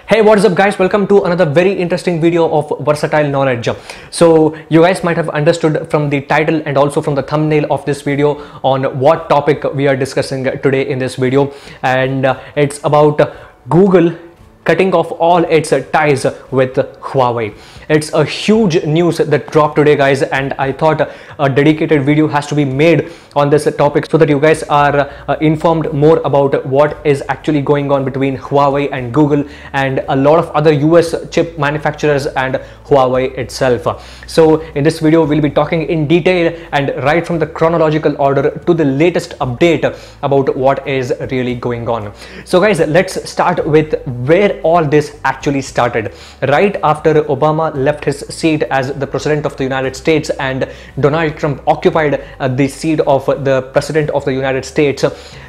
Hey, what's up guys, welcome to another very interesting video of versatile knowledge. So you guys might have understood from the title and also from the thumbnail of this video on what topic we are discussing today in this video, and it's about Google cutting off all its ties with Huawei. It's a huge news that dropped today guys, and I thought a dedicated video has to be made on this topic so that you guys are informed more about what is actually going on between Huawei and Google and a lot of other US chip manufacturers and Huawei itself. So in this video we'll be talking in detail and right from the chronological order to the latest update about what is really going on. So guys, let's start with where all this actually started. Right after Obama left his seat as the president of the United States and Donald Trump occupied the seat of the president of the United States,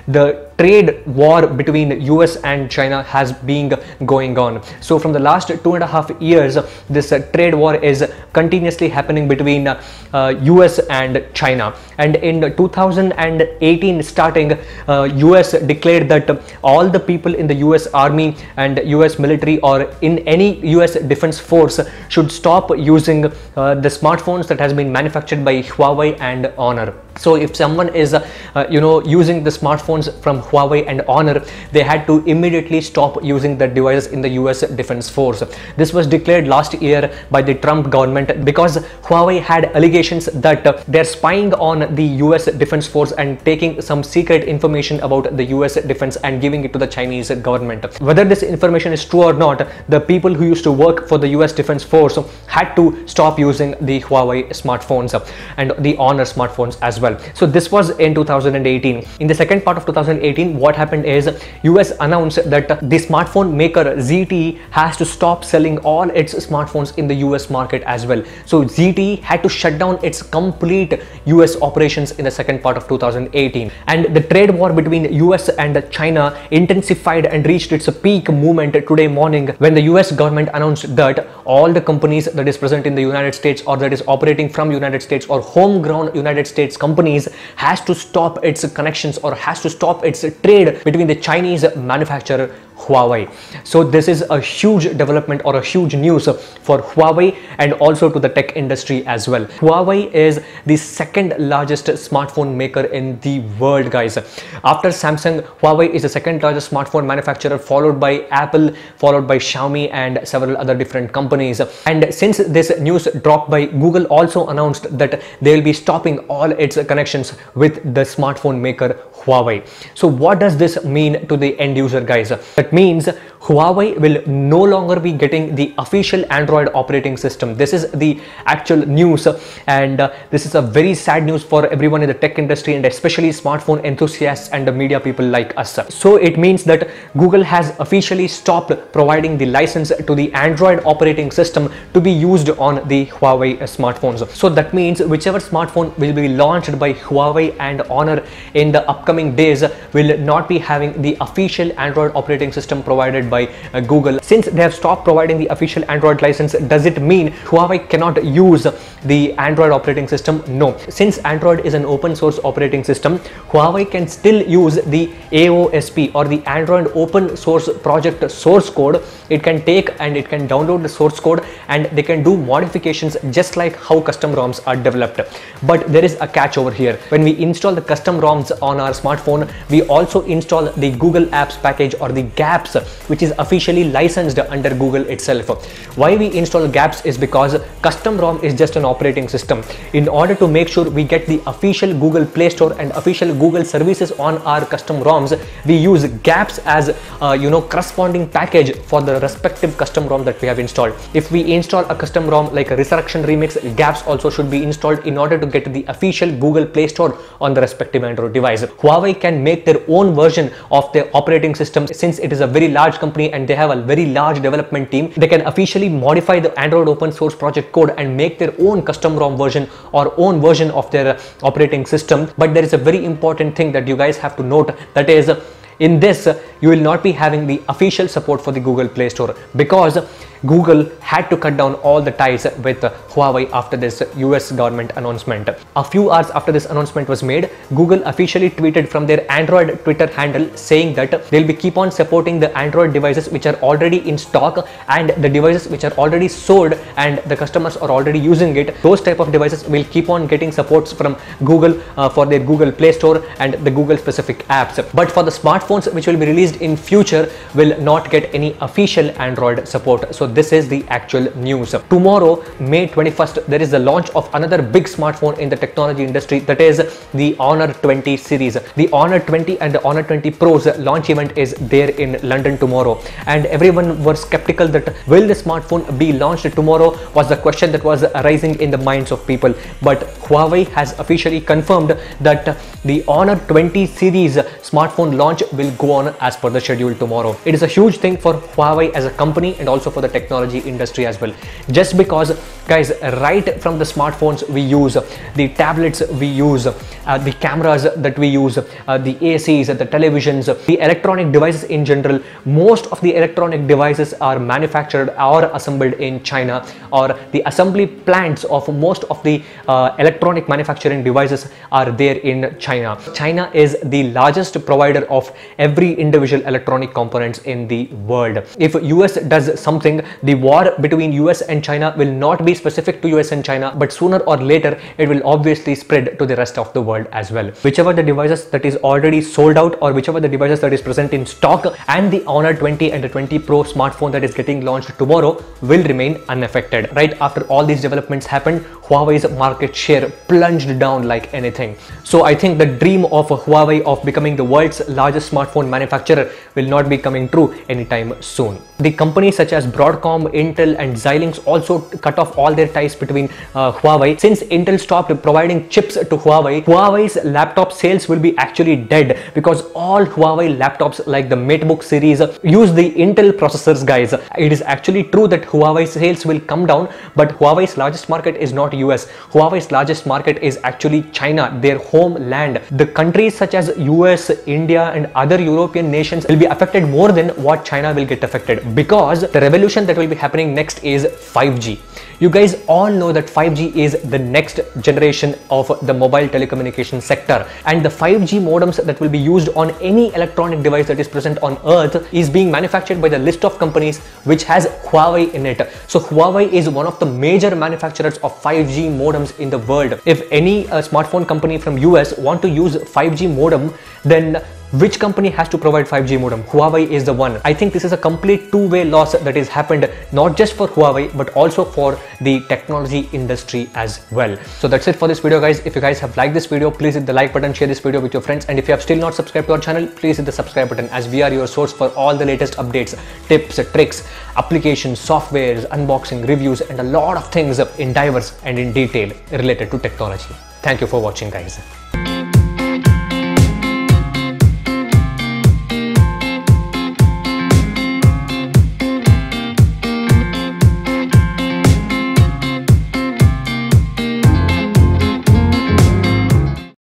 the trade war between US and China has been going on. So from the last 2.5 years, this trade war is continuously happening between US and China. And in 2018 starting, US declared that all the people in the US Army and US military or in any US defense force should stop using the smartphones that has been manufactured by Huawei and Honor. So if someone is using the smartphones from Huawei and Honor, they had to immediately stop using the devices in the US Defense Force. This was declared last year by the Trump government because Huawei had allegations that they're spying on the US Defense Force and taking some secret information about the US defense and giving it to the Chinese government. Whether this information is true or not, the people who used to work for the US Defense Force had to stop using the Huawei smartphones and the Honor smartphones as well. So this was in 2018. In the second part of 2018, what happened is US announced that the smartphone maker ZTE has to stop selling all its smartphones in the US market as well. So ZTE had to shut down its complete US operations in the second part of 2018. And the trade war between US and China intensified and reached its peak moment today morning when the US government announced that all the companies that is present in the United States or that is operating from United States or homegrown United States companies has to stop its connections or has to stop its trade between the Chinese manufacturer Huawei. So this is a huge development or a huge news for Huawei and also to the tech industry as well. Huawei is the second largest smartphone maker in the world guys. After Samsung, Huawei is the second largest smartphone manufacturer, followed by Apple, followed by Xiaomi and several other different companies. And since this news dropped by, Google also announced that they will be stopping all its connections with the smartphone maker Huawei. So what does this mean to the end user guys? That means Huawei will no longer be getting the official Android operating system. This is the actual news, and this is a very sad news for everyone in the tech industry and especially smartphone enthusiasts and the media people like us. So it means that Google has officially stopped providing the license to the Android operating system to be used on the Huawei smartphones. So that means whichever smartphone will be launched by Huawei and Honor in the upcoming days will not be having the official Android operating system provided by Google. Since they have stopped providing the official Android license, does it mean Huawei cannot use the Android operating system? No. Since Android is an open source operating system, Huawei can still use the AOSP or the Android open source project source code. It can take and it can download the source code and they can do modifications just like how custom ROMs are developed. But there is a catch over here. When we install the custom ROMs on our smartphone, we also install the Google Apps package or the GApps, which is officially licensed under Google itself. Why we install GApps is because custom ROM is just an operating system. In order to make sure we get the official Google Play Store and official Google services on our custom ROMs, we use GApps as corresponding package for the respective custom ROM that we have installed. If we install a custom ROM like a Resurrection Remix, GApps also should be installed in order to get the official Google Play Store on the respective Android device. Huawei can make their own version of the operating system. Since it is a very large company and they have a very large development team, they can officially modify the Android open source project code and make their own custom ROM version or own version of their operating system. But there is a very important thing that you guys have to note, that is, in this, you will not be having the official support for the Google Play Store, because Google had to cut down all the ties with Huawei after this US government announcement. A few hours after this announcement was made, Google officially tweeted from their Android Twitter handle saying that they'll be keep on supporting the Android devices which are already in stock and the devices which are already sold and the customers are already using it. Those type of devices will keep on getting supports from Google for their Google Play Store and the Google specific apps. But for the smartphones which will be released in future will not get any official Android support. So this is the actual news. Tomorrow, May 21st, there is the launch of another big smartphone in the technology industry, that is the Honor 20 series. The Honor 20 and the Honor 20 Pro's launch event is there in London tomorrow, and everyone was skeptical that will the smartphone be launched tomorrow was the question that was arising in the minds of people. But Huawei has officially confirmed that the Honor 20 series smartphone launch will go on as per the schedule tomorrow. It is a huge thing for Huawei as a company and also for the technology industry as well, just because guys, right from the smartphones we use, the tablets we use, the cameras that we use, the ACs, the televisions, the electronic devices in general, most of the electronic devices are manufactured or assembled in China, or the assembly plants of most of the electronic manufacturing devices are there in China. China is the largest provider of every individual electronic components in the world. If US does something, the war between US and China will not be specific to US and China, but sooner or later it will obviously spread to the rest of the world as well. Whichever the devices that is already sold out, or whichever the devices that is present in stock, and the Honor 20 and the 20 Pro smartphone that is getting launched tomorrow will remain unaffected. Right after all these developments happened, Huawei's market share plunged down like anything. So I think the dream of Huawei of becoming the world's largest smartphone manufacturer will not be coming true anytime soon. The companies such as Broadcom, Intel and Xilinx also cut off all their ties between Huawei. Since Intel stopped providing chips to Huawei, Huawei's laptop sales will be actually dead, because all Huawei laptops like the MateBook series use the Intel processors, guys. It is actually true that Huawei sales will come down, but Huawei's largest market is not US. Huawei's largest market is actually China, their homeland. The countries such as US, India and other European nations will be affected more than what China will get affected, because the revolution that will be happening next is 5G. You guys all know that 5G is the next generation of the mobile telecommunication sector, and the 5G modems that will be used on any electronic device that is present on earth is being manufactured by the list of companies which has Huawei in it. So Huawei is one of the major manufacturers of 5G modems in the world. If any smartphone company from US want to use 5G modem, then which company has to provide 5G modem? Huawei is the one. I think this is a complete two-way loss that has happened, not just for Huawei but also for the technology industry as well. So that's it for this video, guys. If you guys have liked this video, please hit the like button, share this video with your friends, and if you have still not subscribed to our channel, please hit the subscribe button, as we are your source for all the latest updates, tips, tricks, applications, softwares, unboxing, reviews and a lot of things in diverse and in detail related to technology. Thank you for watching, guys.